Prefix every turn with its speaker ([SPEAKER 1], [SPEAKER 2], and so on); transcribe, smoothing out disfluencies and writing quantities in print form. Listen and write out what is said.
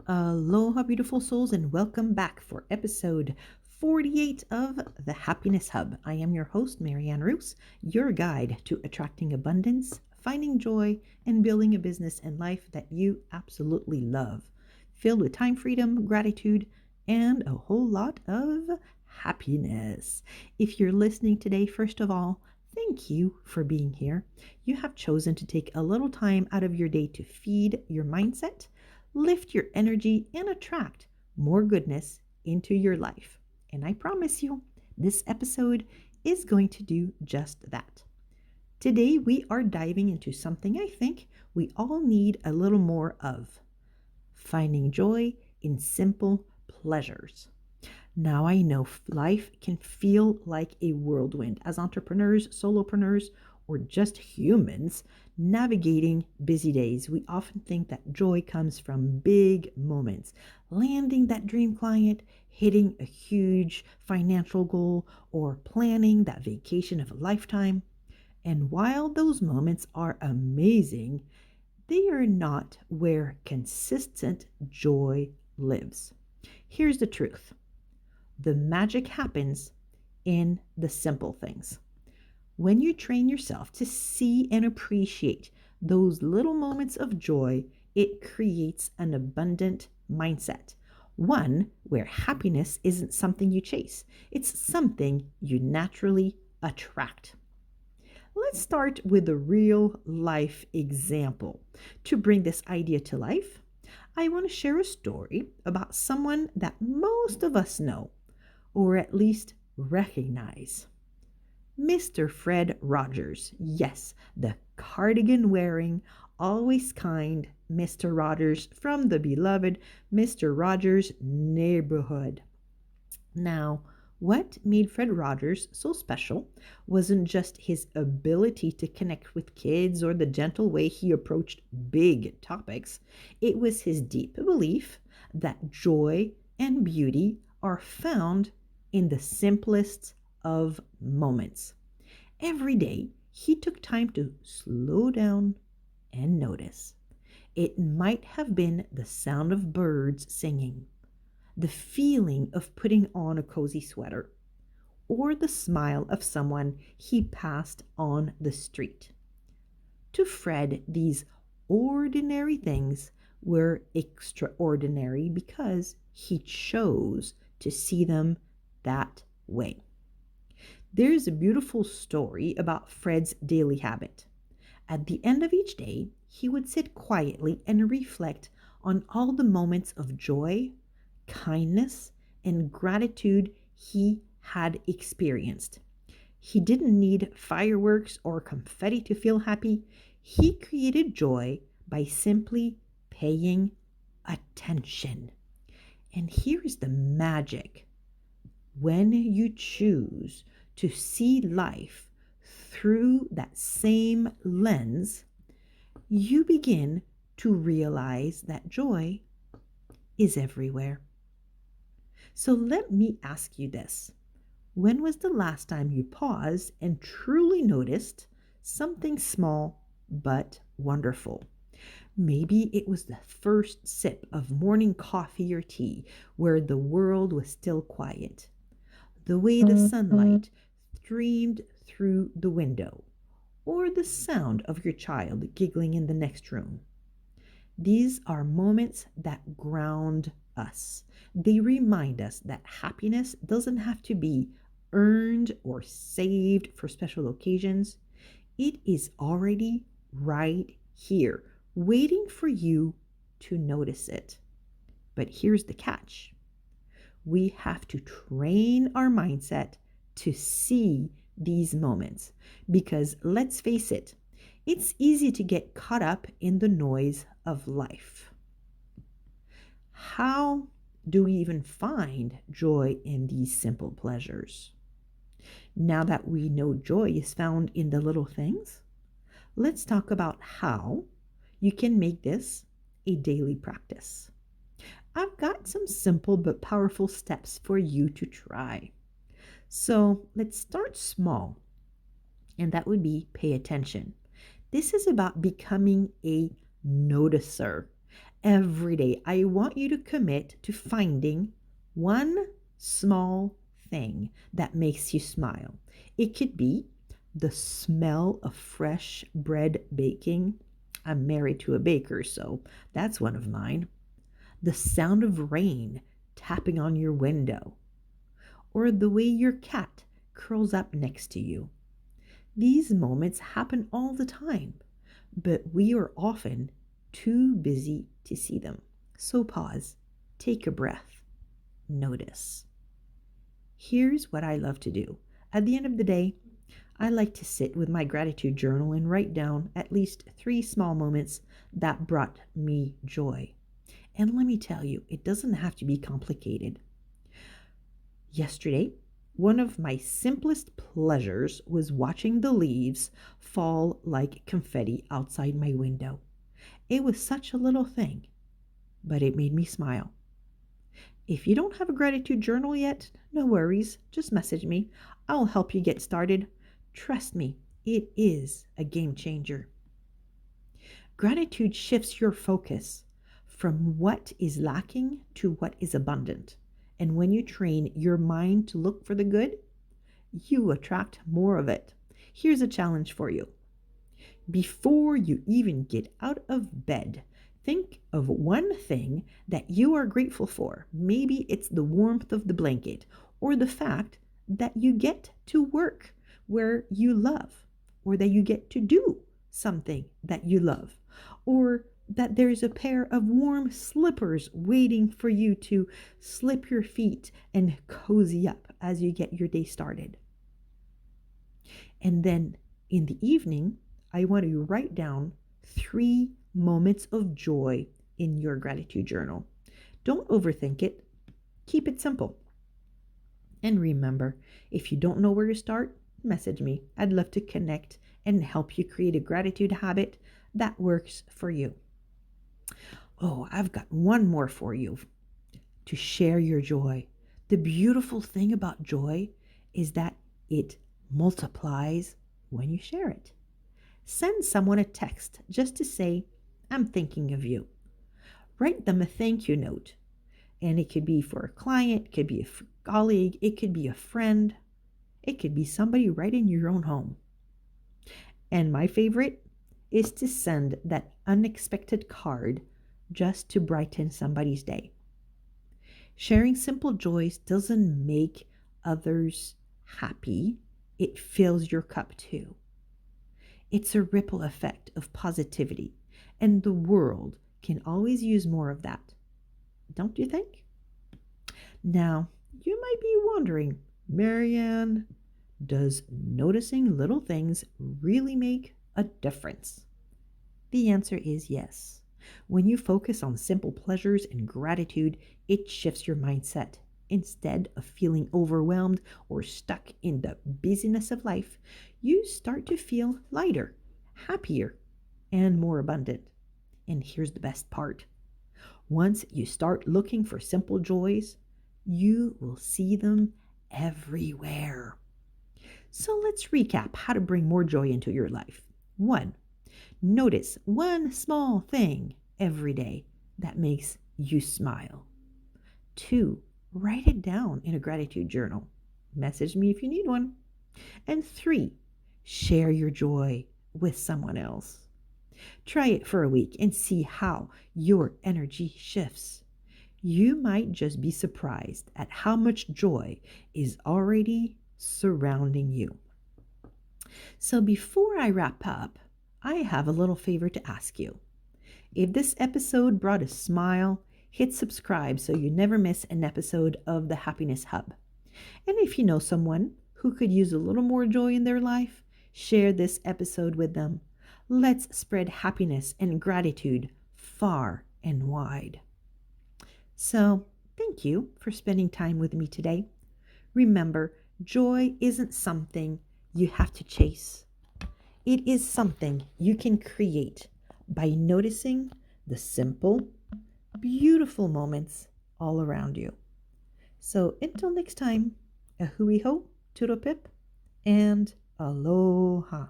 [SPEAKER 1] Aloha, beautiful souls, and welcome back for episode 48 of the Happiness Hub. I am your host, Marianne Rouse, your guide to attracting abundance, finding joy, and building a business and life that you absolutely love, filled with time freedom, gratitude, and a whole lot of happiness. If you're listening today, first of all, thank you for being here. You have chosen to take a little time out of your day to feed your mindset, lift your energy, and attract more goodness into your life. And I promise you, this episode is going to do just that. Today, we are diving into something I think we all need a little more of: finding joy in simple pleasures. Now, I know life can feel like a whirlwind as entrepreneurs, solopreneurs, or just humans navigating busy days. We often think that joy comes from big moments, landing that dream client, hitting a huge financial goal, or planning that vacation of a lifetime. And while those moments are amazing, they are not where consistent joy lives. Here's the truth: the magic happens in the simple things. When you train yourself to see and appreciate those little moments of joy, it creates an abundant mindset. One where happiness isn't something you chase, it's something you naturally attract. Let's start with a real life example. To bring this idea to life, I want to share a story about someone that most of us know, or at least recognize. Mr. Fred Rogers. Yes, the cardigan wearing, always kind Mr. Rogers from the beloved Mr. Rogers neighborhood. Now, what made Fred Rogers so special wasn't just his ability to connect with kids or the gentle way he approached big topics. It was his deep belief that joy and beauty are found in the simplest of moments. Every day, he took time to slow down and notice. It might have been the sound of birds singing, the feeling of putting on a cozy sweater, or the smile of someone he passed on the street. To Fred, these ordinary things were extraordinary because he chose to see them that way. There's a beautiful story about Fred's daily habit. At the end of each day, he would sit quietly and reflect on all the moments of joy, kindness, and gratitude he had experienced. He didn't need fireworks or confetti to feel happy. He created joy by simply paying attention. And here's the magic: when you choose to see life through that same lens, you begin to realize that joy is everywhere. So let me ask you this: when was the last time you paused and truly noticed something small but wonderful? Maybe it was the first sip of morning coffee or tea where the world was still quiet, the way the sunlight streamed through the window, or the sound of your child giggling in the next room. These are moments that ground us. They remind us that happiness doesn't have to be earned or saved for special occasions. It is already right here, waiting for you to notice it. But here's the catch: we have to train our mindset to see these moments, because let's face it, it's easy to get caught up in the noise of life. How do we even find joy in these simple pleasures? Now that we know joy is found in the little things, let's talk about how you can make this a daily practice. I've got some simple but powerful steps for you to try. So let's start small, and that would be pay attention. This is about becoming a noticer. Every day, I want you to commit to finding one small thing that makes you smile. It could be the smell of fresh bread baking. I'm married to a baker, so that's one of mine. The sound of rain tapping on your window, or the way your cat curls up next to you. These moments happen all the time, but we are often too busy to see them. So pause, take a breath, notice. Here's what I love to do. At the end of the day, I like to sit with my gratitude journal and write down at least 3 small moments that brought me joy. And let me tell you, it doesn't have to be complicated. Yesterday, one of my simplest pleasures was watching the leaves fall like confetti outside my window. It was such a little thing, but it made me smile. If you don't have a gratitude journal yet, no worries, just message me. I'll help you get started. Trust me, it is a game changer. Gratitude shifts your focus from what is lacking to what is abundant. And when you train your mind to look for the good, you attract more of it. Here's a challenge for you. Before you even get out of bed, think of one thing that you are grateful for. Maybe it's the warmth of the blanket, or the fact that you get to work where you love, or that you get to do something that you love, or that there's a pair of warm slippers waiting for you to slip your feet and cozy up as you get your day started. And then in the evening, I want you to write down 3 moments of joy in your gratitude journal. Don't overthink it. Keep it simple. And remember, if you don't know where to start, message me. I'd love to connect and help you create a gratitude habit that works for you. Oh, I've got one more for you to share your joy. The beautiful thing about joy is that it multiplies when you share it. Send someone a text just to say, I'm thinking of you. Write them a thank you note. And it could be for a client, it could be a colleague, it could be a friend, it could be somebody right in your own home. And my favorite is to send that unexpected card just to brighten somebody's day. Sharing simple joys doesn't make others happy, it fills your cup too. It's a ripple effect of positivity, and the world can always use more of that. Don't you think? Now, you might be wondering, Marianne, does noticing little things really make a difference? The answer is yes. When you focus on simple pleasures and gratitude, it shifts your mindset. Instead of feeling overwhelmed or stuck in the busyness of life, you start to feel lighter, happier, and more abundant. And here's the best part. Once you start looking for simple joys, you will see them everywhere. So let's recap how to bring more joy into your life. 1. Notice one small thing every day that makes you smile. 2. Write it down in a gratitude journal. Message me if you need one. And 3. Share your joy with someone else. Try it for a week and see how your energy shifts. You might just be surprised at how much joy is already surrounding you. So before I wrap up, I have a little favor to ask you. If this episode brought a smile, hit subscribe so you never miss an episode of the Happiness Hub. And if you know someone who could use a little more joy in their life, share this episode with them. Let's spread happiness and gratitude far and wide. So, thank you for spending time with me today. Remember, joy isn't something you have to chase. It is something you can create by noticing the simple, beautiful moments all around you. So until next time, a hui ho, turo pip, and aloha.